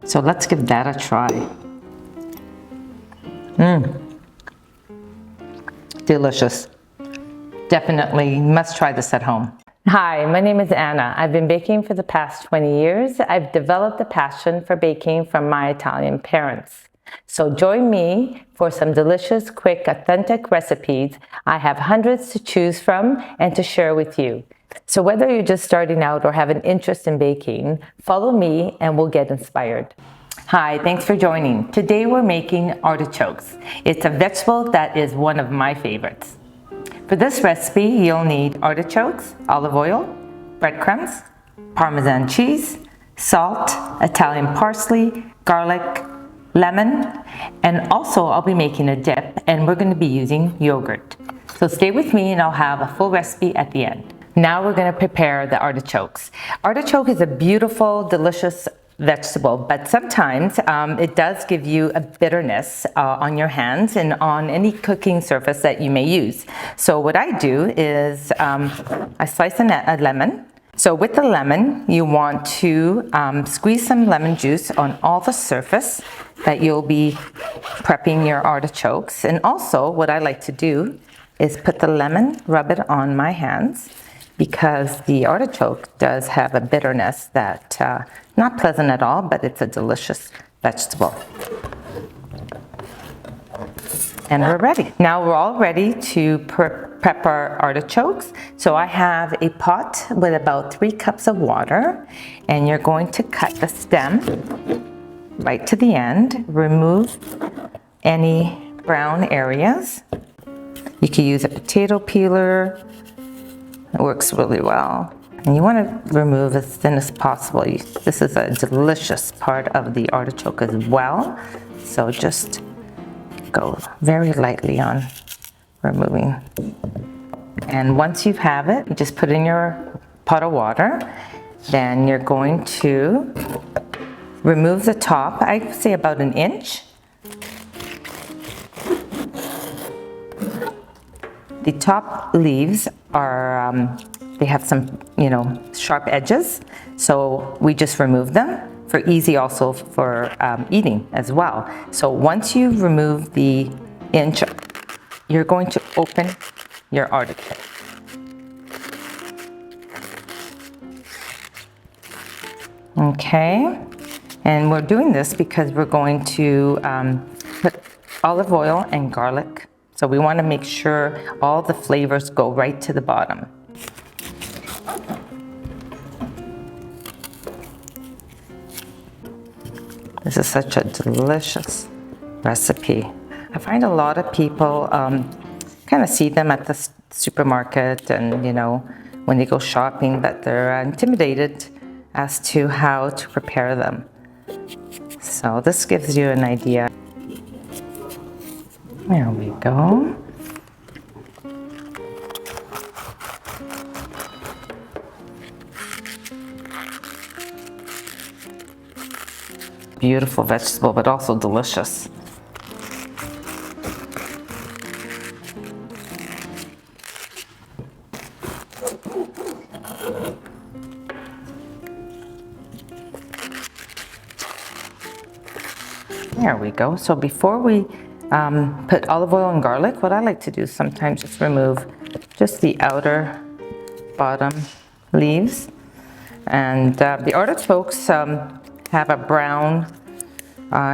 So let's give that a try. Delicious. Definitely must try this at home. Hi, my name is Anna. I've been baking for the past 20 years. I've developed a passion for baking from my Italian parents. So join me for some delicious, quick, authentic recipes. I have hundreds to choose from and to share with you. So whether you're just starting out or have an interest in baking, follow me and we'll get inspired. Hi, thanks for joining. Today we're making artichokes. It's a vegetable that is one of my favorites. For this recipe, you'll need artichokes, olive oil, breadcrumbs, parmesan cheese, salt, Italian parsley, garlic, lemon, and also I'll be making a dip and we're going to be using yogurt. So stay with me and I'll have a full recipe at the end. Now we're going to prepare the artichokes. Artichoke is a beautiful, delicious vegetable, but sometimes it does give you a bitterness on your hands and on any cooking surface that you may use. So what I do is I slice a lemon. So with the lemon, you want to squeeze some lemon juice on all the surface that you'll be prepping your artichokes. And also what I like to do is put the lemon, rub it on my hands, because the artichoke does have a bitterness that not pleasant at all, but it's a delicious vegetable. And we're ready. Now we're all ready to prep our artichokes. So I have a pot with about 3 cups of water, and you're going to cut the stem right to the end, remove any brown areas. You can use a potato peeler. It works really well. And you want to remove as thin as possible. This is a delicious part of the artichoke as well. So just go very lightly on removing. And once you have it, you just put in your pot of water. Then you're going to remove the top, I'd say about 1 inch. The top leaves are, they have some, sharp edges. So we just remove them for easy also for eating as well. So once you remove the inch, you're going to open your artichoke. Okay, and we're doing this because we're going to put olive oil and garlic. So we want to make sure all the flavors go right to the bottom. This is such a delicious recipe. I find a lot of people kind of see them at the supermarket and, when they go shopping, that they're intimidated as to how to prepare them. So this gives you an idea. There we go. Beautiful vegetable, but also delicious. There we go. So before we put olive oil and garlic, what I like to do is sometimes just remove just the outer bottom leaves. And the artichokes have a brown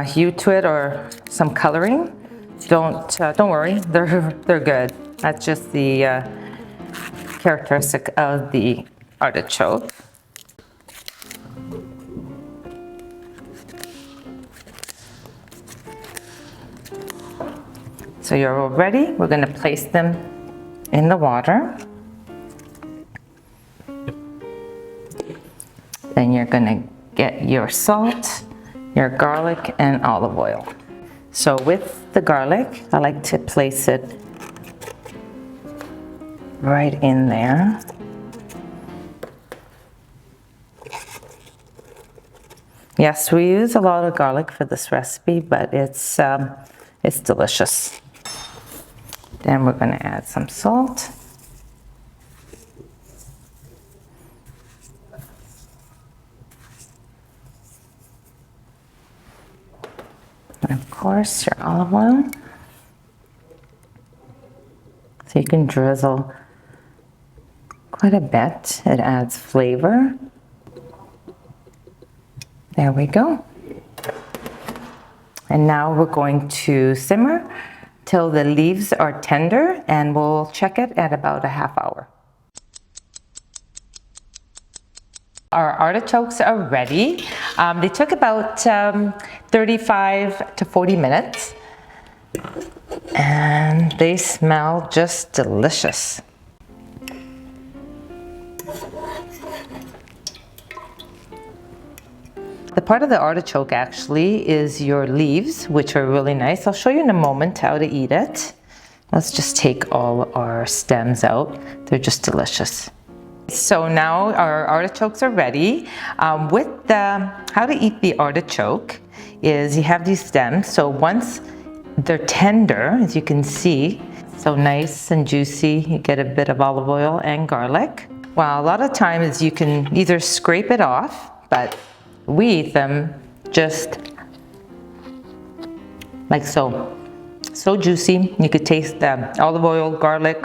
hue to it or some coloring. Don't worry, they're good. That's just the characteristic of the artichoke. So you're all ready. We're going to place them in the water. Then you're going to get your salt, your garlic, and olive oil. So with the garlic, I like to place it right in there. Yes, we use a lot of garlic for this recipe, but it's delicious. Then we're going to add some salt. course, your olive oil. So you can drizzle quite a bit. It adds flavor. There we go. And now we're going to simmer till the leaves are tender, and we'll check it at about a half hour. Our artichokes are ready. They took about 35 to 40 minutes, and they smell just delicious. The part of the artichoke actually is your leaves, which are really nice. I'll show you in a moment how to eat it. Let's just take all our stems out. They're just delicious. So now our artichokes are ready. How to eat the artichoke is you have these stems. So once they're tender, as you can see, so nice and juicy, you get a bit of olive oil and garlic. Well, a lot of times you can either scrape it off, but we eat them just like so. So juicy. You could taste the olive oil, garlic,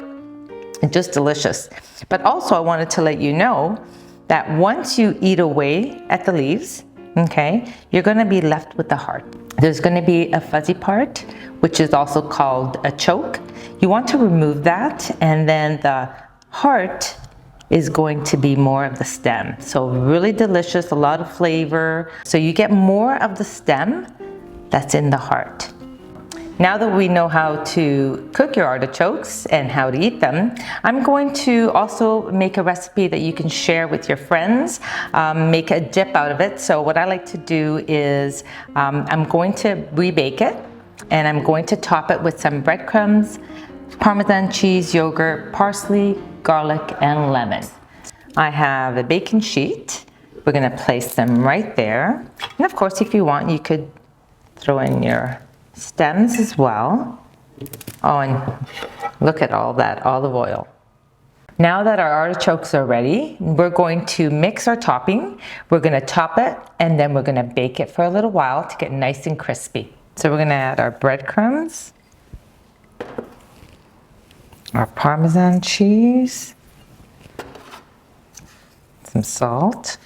and just delicious. But also I wanted to let you know that once you eat away at the leaves, okay, you're gonna be left with the heart. There's gonna be a fuzzy part, which is also called a choke. You want to remove that, and then the heart is going to be more of the stem. So really delicious, a lot of flavor. So you get more of the stem that's in the heart. Now that we know how to cook your artichokes and how to eat them, I'm going to also make a recipe that you can share with your friends, make a dip out of it. So what I like to do is I'm going to rebake it, and I'm going to top it with some breadcrumbs, parmesan cheese, yogurt, parsley, garlic, and lemon. I have a baking sheet. We're gonna place them right there. And of course, if you want, you could throw in your stems as well. Oh, and look at all that olive oil. Now that our artichokes are ready, we're going to mix our topping. We're gonna top it, and then we're gonna bake it for a little while to get nice and crispy. So we're gonna add our breadcrumbs, our parmesan cheese, some salt,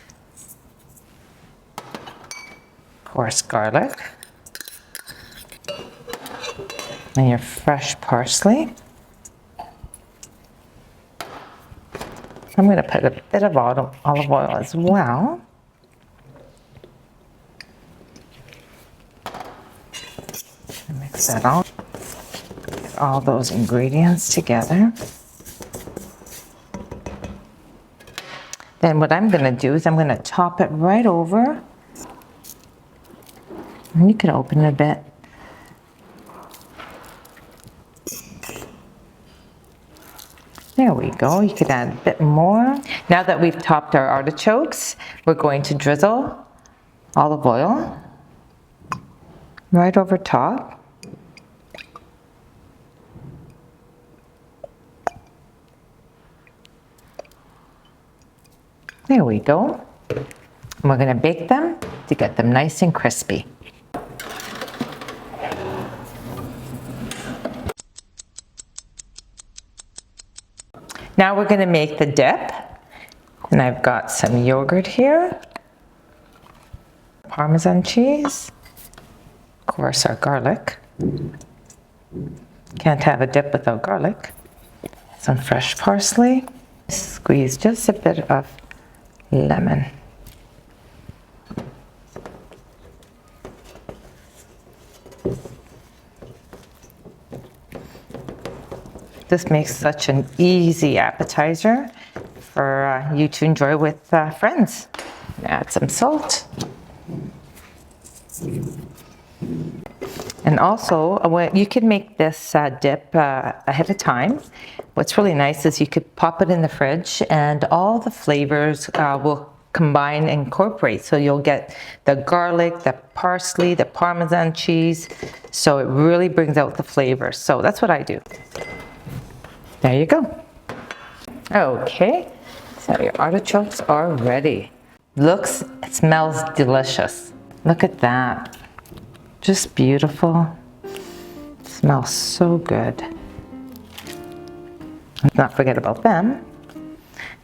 coarse garlic, and your fresh parsley. I'm going to put a bit of olive oil as well. Mix that all. Get all those ingredients together. Then what I'm going to do is I'm going to top it right over. And you can open it a bit. There we go. You could add a bit more. Now that we've topped our artichokes, we're going to drizzle olive oil right over top. There we go. And we're going to bake them to get them nice and crispy. Now we're going to make the dip. And I've got some yogurt here, parmesan cheese, of course our garlic. Can't have a dip without garlic. Some fresh parsley. Squeeze just a bit of lemon. This makes such an easy appetizer for you to enjoy with friends. Add some salt. And also, you can make this dip ahead of time. What's really nice is you could pop it in the fridge, and all the flavors will combine and incorporate. So you'll get the garlic, the parsley, the parmesan cheese. So it really brings out the flavors. So that's what I do. There you go. Okay, so your artichokes are ready. It smells delicious. Look at that. Just beautiful. Smells so good. Let's not forget about them.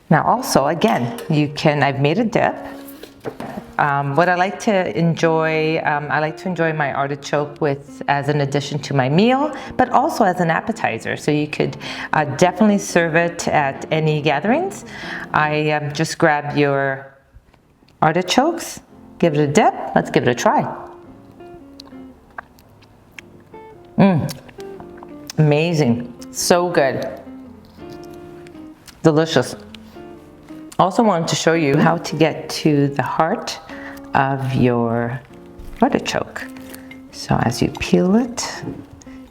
Now also, again, I've made a dip. What I like to enjoy, my artichoke as an addition to my meal, but also as an appetizer. So you could definitely serve it at any gatherings. Just grab your artichokes, give it a dip. Let's give it a try. Amazing, so good, delicious. Also wanted to show you how to get to the heart of your artichoke. So as you peel it,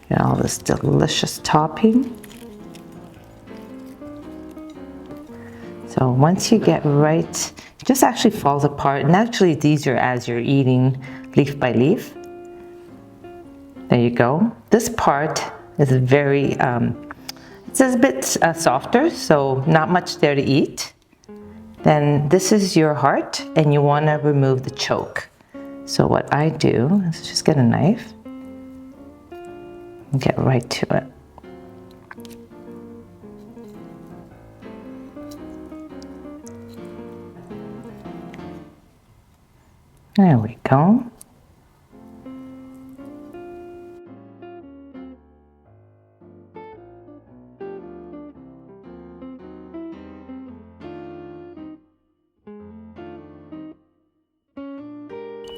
get all this delicious topping. So once you get right, it just actually falls apart, and actually it's easier as you're eating leaf by leaf. There you go. This part is very, it's a bit softer, so not much there to eat. Then this is your heart, and you want to remove the choke. So what I do is just get a knife and get right to it. There we go.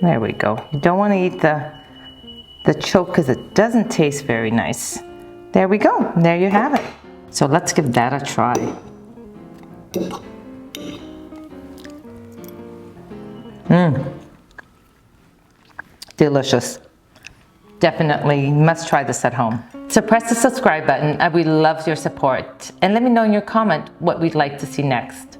There we go. You don't want to eat the choke because it doesn't taste very nice. There we go. There you have it. So let's give that a try. Delicious. Definitely must try this at home. So press the subscribe button. I would love your support. And let me know in your comment what we'd like to see next.